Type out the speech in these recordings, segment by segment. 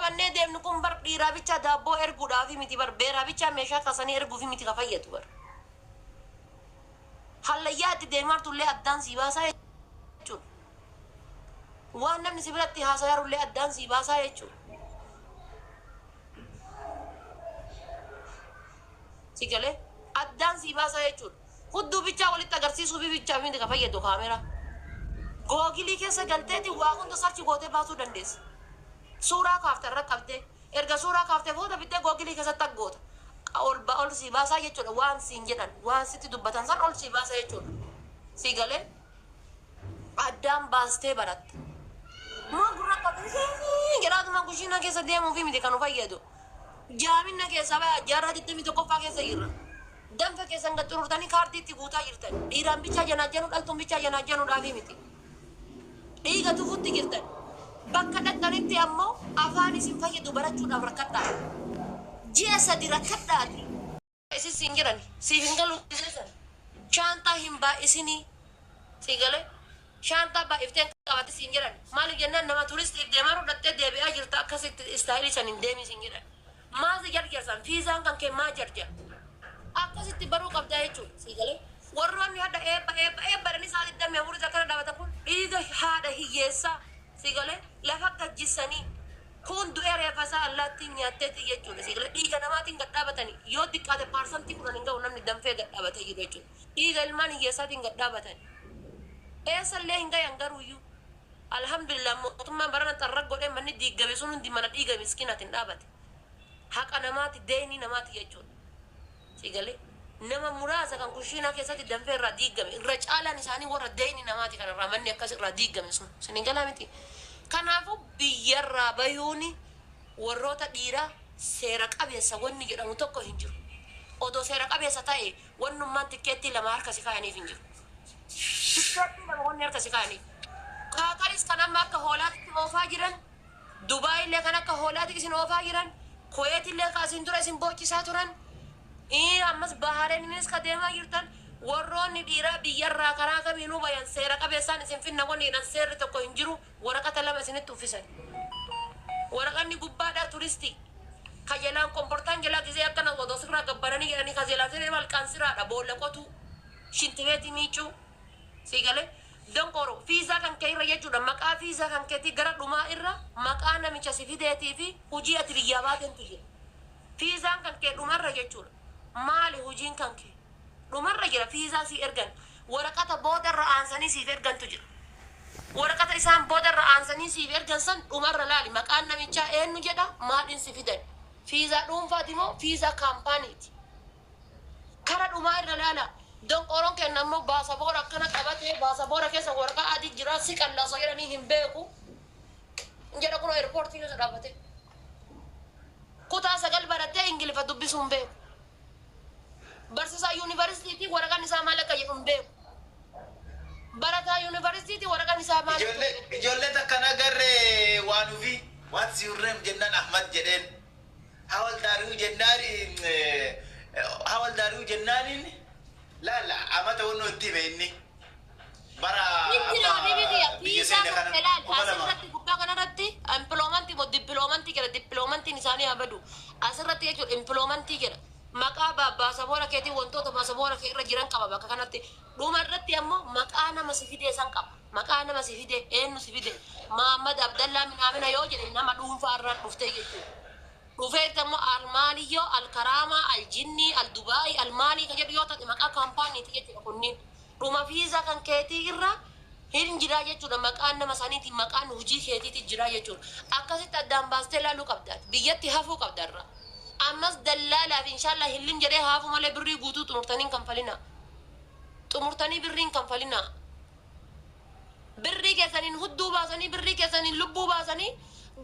qabanne deemnu kun bar dhiiraa bicha daabboo erguudhaaf miti bar beeraa bicha meeshaa kasanii erguuf miti ka fayyadu bar hallayyaatti deemartullee addaan sii baasaa jechuudha waan namni si biratti haasayarullee addaan sii baasaa jechuudha sigale addaan sii baasaa jechuudha hudduu bicha walitti agarsiisuu bicha miti ka fayyadu kaamera googilii keessa galteeti waa hunda sarchi gootee baasuu dandeessa suuraa kaafte irra qabdee erga suuraa kaafte booda bittee googilii keessatti aggoota ol sii baasaa jechuudha waan siin jedhan waan sitti dubbatan san ol sii baasaa jechuudha sii galee addaan baastee baratte maa gurra qabdee jedhaatuma kushiina keessa deemuufi miti kan nu fayyadu jaamina keessa baa jaarraa 21ffaa keessa jirra danfa keessan gaxxururtanii kaartiitti guutaa jirtan dhiiraan bichaa janaajjanuu dhaltuun bichaa janaajjanuudhaafi miti dhiiga tufutti jirtan bakka dhaqxanitti ammoo afaan isin fayyadu barachuudhaaf rakkadhaa ji'a sadi rakkadhaati isin siin jiran siif hin galu isin shaantaa hin baay'isinii sii galee shaantaa baay'ifteen qabate siin jiran maaliif jennaan nama turistiif deemaa rudhattee deebi'aa jirta akkasitti istaayilii san hin deemi siin jiran maasi jarjarsan fiizaan kan kee maa jarjar akkasitti baruu qabdaa jechuudha sii galee warroonni hadda eebbaadhanii isaa 24 akkana dhaabatan kun dhiiga haadha hiyyeessaa sii galee lafa gajjisanii kun du'ee reeffasaa allaattiin nyaatteeti jechuudha sii galee dhiiga namaatiin gadhaabatanii yoo xiqqaate paarsantii 10 hin ga'u namni danfee gadhaabatee jiru jechuudha dhiiga ilmaan hiyyeessaatiin gadhaabatanii eessallee hin gayan garuuyyuu alhamdulillah mootummaan barana xarra godhee manni diiggame sun hundi mana dhiiga miskiinaatiin dhaabate haqa namaati deeni namaati jechuudha sii galee nama muraasa kan kushiinaa keessatti danfee irraa diiggame irra caalaan isaanii warra deeni namaati kan irraa manni akkas irraa diiggame sun sinin galaa miti kanaafuu biyyarraa bayuuni warroota dhiiraa seera qabeessa wanni jedhamu tokko hin jiru odoo seera qabeessa ta'e wannummaan tikkeettii lama harkasi kaayaniif hin jiru tikkeettii lama wanni harkasi kaayaniif kaakaris kan amma akka hoolaatti oofaa jiran dubaayillee kan akka hoolaatti isin oofaa jiran kuweetillee kaasin dura isin boochisaa turan ammas bahareenis ka deemaa jirtan warroonni dhiiraa biyyarraa karaa kamiinuu bayan seera qabeessaan isin finna waniidhan seerri tokko hin jiru waraqata lama isinitti uffisan waraqanni gubbaadhaa turistii kajelaan komportaan jalaa gisee akkana godoo sirraa gabbaranii jedhanii kajelaan siree malqaan siraadha boolla qotuu shintibeetii miicuu sii galee donkoro fiizaa kan kee irra jechuudha maqaa fiizaa kan keetii gara dhumaa irra maqaa namicha si fideetii fi hujii ati biyyaa baatentu jira fiizaan kan kee dhumarra jechuudha maali hujiin kan kee dhumarra jira fiizaa si ergan waraqata boodarra aansanii siif ergantu jira waraqata isaan boodarra aansanii siif ergan san dhumarra laali maqaan namichaa eenyu jedha maaliin si fidan fiizaa dhuunfaati moo fiizaa kaampaaniiti kara dhumaa irra laala donkoroon kenna ammoo baasaboora akkana qabatee baasaboora keessa waraqaa adii jira si qallaasoo jedhanii hin beeku jedha kun eerpoortii keessa dhaabate kutaa 9 barattee ingilifa dubbisuu hin beeku barsiisaa yuunivarsiitii waraqaan isaa maal akka jedhu hin beeku barataa yuunivarsiitii waraqaan isaa maal ijoollee takkana garree waan ufi waan siurreem jennaan ahmad jedheen hawaldaariu jennaaniin laala amata wannoo itti beekni bara biyya seenne kana asirratti gubbaa kanarratti impiloomantii jedha dippiloomantiin isaanii abadu asirratti jechuudha impiloomantii jedha maqaa baasaboora keetii wantoota baasaboora kee irra jiran qaba bakka kanatti dhuma irratti ammoo maqaa nama si fidee san qaba maqaa nama si fidee eenyu si fidee Muhammad Abdallaa Minaamina yoo jedhe nama dhuunfaa irraan dhuftee jechuudha dhufeetti ammoo almaaliyyoo alkaraamaa aljinnii aldubaayii almaalii ka jedhu yoo ta'e maqaa kaampaaniiti jechuudha kunniin dhuma fiizaa kan keetii irra hin jiraa jechuudha maqaan nama saniitiin maqaan hojii keetiitti jiraa jechuudha akkasitti addaan baastee ilaaluu qabda biyyatti hafuu qabda irra ammas dallaalaaf inshallah hillim jedhee haafu malee birrii guutuu xumurtanii birriin kanfalina birrii keessaniin hudduu baasanii birrii keessaniin lubbuu baasanii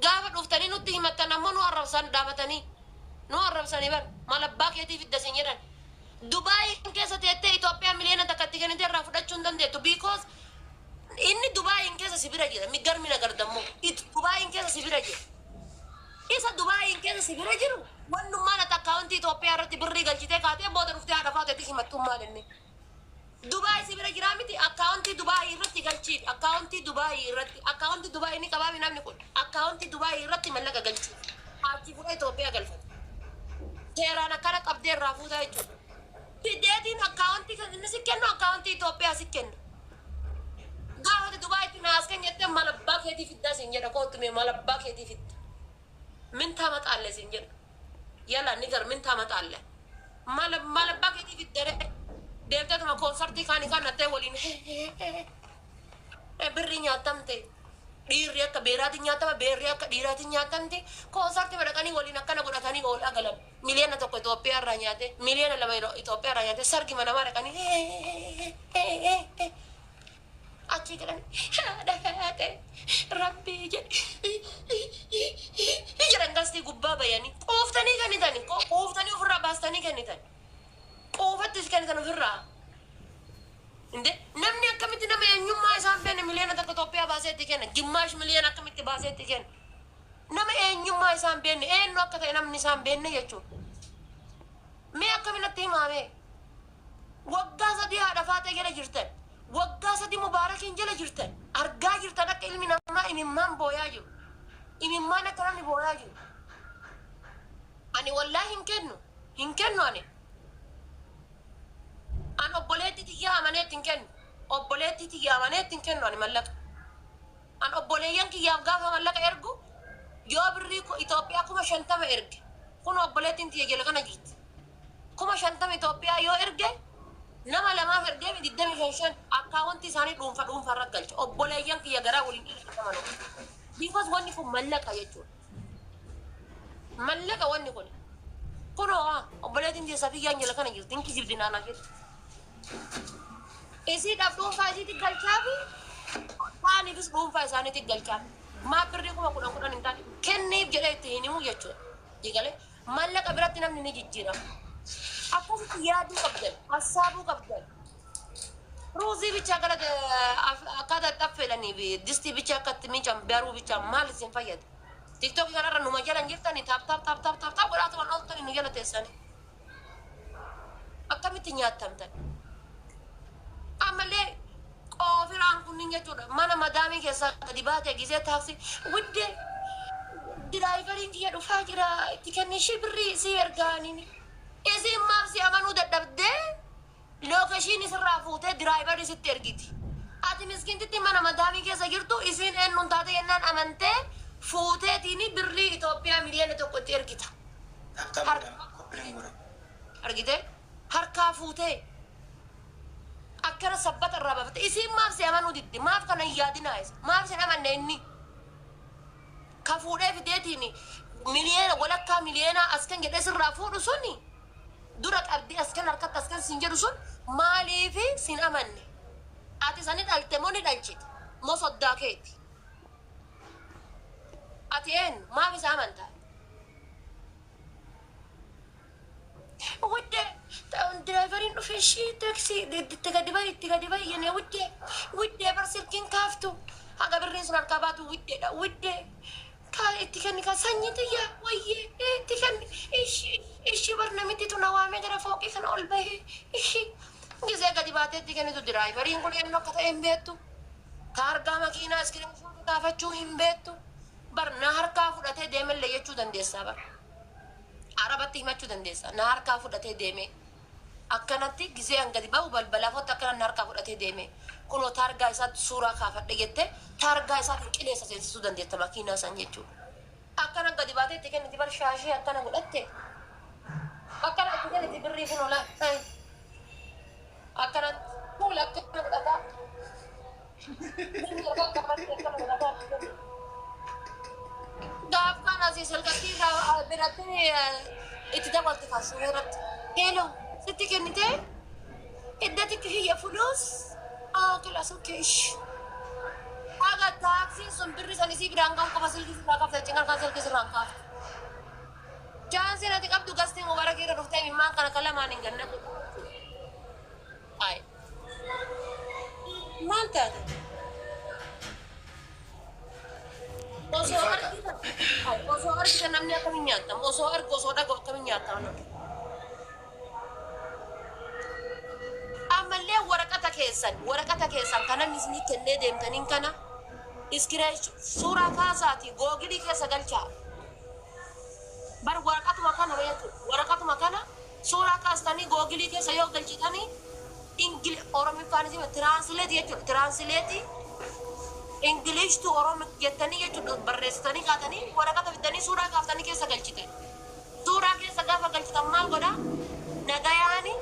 gaafa dhuftanii nutti himattan ammoo nu arrabsan dhaabatanii bar maal abbaa keetii fiddasin jedhan Dubai keessa teettee Itoophiyaa miliyoona takkatti kennitee irraa fudhachuu hin dandeettu because inni Dubai keessa si bira jira miggarmina gardammoo Dubai keessa si bira jira isa Dubai keessa si bira jiru wannummaan ati akkaawuntii Itoophiyaa irratti birrii galchitee kaatee booda dhuftee haadha faateetti himattummaa denne Dubai si bira jira miti akkaawuntii Dubai irratti galchiif akkaawuntii Dubai irratti akkaawuntii Dubai inni qabaa namni kun akkaawuntii Dubai irratti mallaqa galchiif achi fuudhee Itoophiyaa galfata. Seeraan akkana qabdee irraa fuutaa jechuudha. Fideetiin akkaawuntii kan inni si kennu akkaawuntii Itoophiyaa si kennu. Gaafate Dubaayitti naas kan jettee mala abbaa keetii fiddaa siin jedha kootume mala abbaa keetii fidda. Mintaa maxaalle siin jedha. Yala ni gar mintaa maxaalle. Mala abbaa keetii fidda deemteetuma koonsartii kaanii kan nattee waliin birrii nyaatamte. Dhiirri akka beeraatiin nyaatama beerri akka dhiiraatiin nyaatamte koonsartii madaqanii waliin akkana godhatanii oolaa galan. Miliyoona tokko Itoophiyaa irraa nyaate miliyoona lama Itoophiyaa irraa nyaate sargi manamaa dhaqanii achi jedhanii rabbii jedhan gastii gubbaa bayanii quuftanii kennitanii quuftanii ofirraa baastanii kennitan quufattis kennitan ofirraa. Namni akkamitti nama eenyummaa isaan beekne miliyoona tokko Itoophiyaa baaseetti kenna gimmaash miliyoona akkamitti baaseetti kenna nama eenyummaa isaan beekne eenyu akka ta'e namni isaan beekne jechuudha. Mee akkaminatti himaame waggaa sadii haadha faatee jala jirtan waggaa sadii mubaarakiin jala jirtan argaa jirtan akka ilmi namaa imimmaan booyaa jiru imimmaan akka namni booyaa jiru. Ani wallaahi hin kennu ani obboleetti tiyyaa amaneetti hin kennu obboleetti tiyyaa amaneetti hin kennu ani mallaqa an obboleeyyan kiyyaaf gaafa mallaqa ergu yoo birrii Itoophiyaa 50 erge kun obboleettiin tiyya jala kana jirti 50 Itoophiyaa yoo erge nama lamaaf ergee 25 akkaawuntii isaanii dhuunfa irra galcha obboleeyyan kiyya garaa waliin dhiifaman because wanni kun mallaqa jechuudha mallaqa wanni kun obboleettiin tiyya safiyyaan jala kana jirti inki jirti naanaa jirti. Isi daf dhuunfaa isiitti galchaafi taaniifis dhuunfaa isaaniitti galchaafi maa birrii kuma kudhan hin taane kenniif jedhee itti hin himu jechuudha. Digalee mallaqa biratti namni ni jijjiirama. Akkasitti yaaduu qabdan hassaabuu qabdan. Ruuzii bichaa gara akkaataa xaffeedhanii fi distii bichaa akkatti miicaan baruu bichaa maal isin fayyada? Tiktookii kanarra numa jalan jirtanii taap godhaatuman ooltanii nu jala teessanii. Akkamitti nyaattamtan? Amalee qoofiraan kunniin jechuudha mana madaamii keessaa gadi baatee gisee taaksii widdee diraayivariin kiyya dhufaa jira itti kennii shibirrii si ergaaniin isiin maaf si amanuu dadhabdee lookeeshiin isirraa fuutee diraayivarii sitti ergiti. Ati miskiintitti mana madaamii keessa jirtu isiin eenyuun taate yennaan amantee fuuteetiin birrii Itoophiyaa miliyoona tokko itti ergita. Argitee harkaa fuutee. Akkana sabbata irraa baafate isiin maaf si amanuu diddi maaf kana hin yaadinaa isa maaf sin amanne inni ka fuudhee fideetiin miliyoona walakkaa miliyoona askan jedhee sirraa fuudhu suni dura qabdii askan harkatti askan sin jedhu sun maaliifi sin amanne ati sani dhalte moo ni dhalchite moo soddaa keeti ati eenyu maaf isa amantaa Wudde diraayivarii dhufee ishii taaksii itti gadi bahi jennee wudde barsiilkiin kaaftu haga birriin sun harkaa baatu wuddeedha wudde itti kenni kan sanyii tiyyaa wayyee itti kenni ishii barnamitti tuna waamee gara fooqii kana ol bahee ishii gisee gadi baatee itti kennitu diraayivariin kun eenyu akka ta'e hin beektu ka argaa makiinaa iskiriin fuudhu gaafachuu hin beektu barna harkaa fudhatee deemellee jechuu dandeessaa bara. Arabatti himachuu dandeessa. Na harkaa fudhatee deeme. Akkanatti gisee hangati bahu balbalaafotti akkana na harkaa fudhatee deeme. Kunoo taargaa isaatti suuraa kaafadhe jettee taargaa isaa kan qileessa seensisuu dandeetta makiinaa san jechuudha. Akkana gadi baatee itti kenniti bar shaashii akkana godhatte. Akkana itti kenniti birrii kun ola. Akkana fuula akkana godhataa. Birrii akka qabattee akkana godhataa. Gaaf kana si salgatti birattee itti dabalte kaasuu irratti. Hello, sitti kennitee iddatti kiyya fulus kilaasuu keesh. Aga taaksii sun birri san isii biraan kan qofa silkii sirraa qabda cinqan kan silkii sirraan kaafte. Chaansiin ati qabdu gastiin mubara keera dhuftee mimmaan kana kan lamaan hin ganna. Ay. Maal taate? Osoo argitan namni akkamiin nyaatam? Osoo dhagahu akkamiin nyaatam? Ammallee waraqata keessan kanan isinii kennee deemtaniin kana iskiree suuraa kaasaati googilii keessa galchaa. bar waraqatuma kana bayatu waraqatuma kana suuraa kaastanii googilii keessa yoo galchitanii oromiffaanis translate jechuudha translate English to Oromo jettanii jechuudha barreessitanii kaatanii waraqata fidanii suuraa kaaftanii keessa galchitan suuraa keessa gaafa galchitan maal godha nagayaani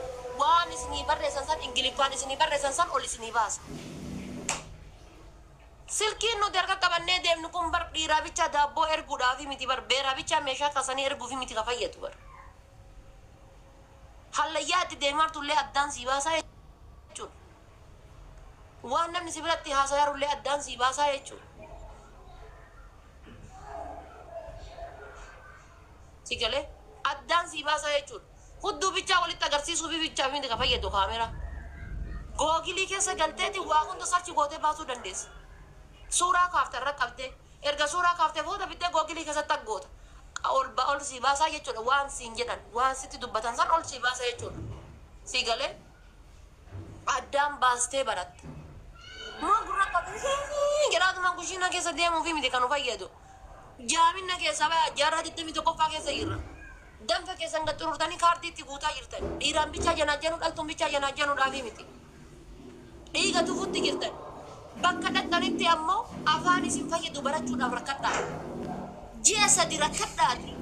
waan isinii barreessan san ingiliffaan isinii barreessan san ol isinii baasa silkiin nuti harka qabannee deemnu kun bar dhiiraa bicha daabboo erguudhaafi miti bar beeraa bicha meeshaa kasanii erguufi miti ka fayyadu bar hallayyaa itti deemartullee addaan sii baasaa jechuudha waan namni si biratti haasayarullee addaan sii baasaa jechuudha si galee addaan sii baasaa jechuudha hudduu bichaa walitti agarsiisuufi bichaa miti ka fayyadu kaameraa googilii keessa galteeti waa hunda sarchi gootee baasuu dandeessa suuraa kaafte irra qabdee erga suuraa kaaftee booda bittee googilii keessatti aggoota ol sii baasaa jechuudha waan siin jedhan waan sitti dubbatan san ol sii baasaa jechuudha si galee addaan baastee baratte maa gurra qabdee jedhaatuma kushiina keessa deemuufi miti kan fayyadu jaamina keessa jaarraa 21ffaa keessa jirra danfa keessan gaxxururtanii kaardiitti guutaa jirtan dhiiraan bichaa janaajjanuu dhaltuun bichaa janaajjanuudhaafi miti dhiiga tufutti jirtan bakka dhaqanitti ammoo afaan isin fayyadu barachuudhaaf rakkadhaa ji'a 3 rakkadhaati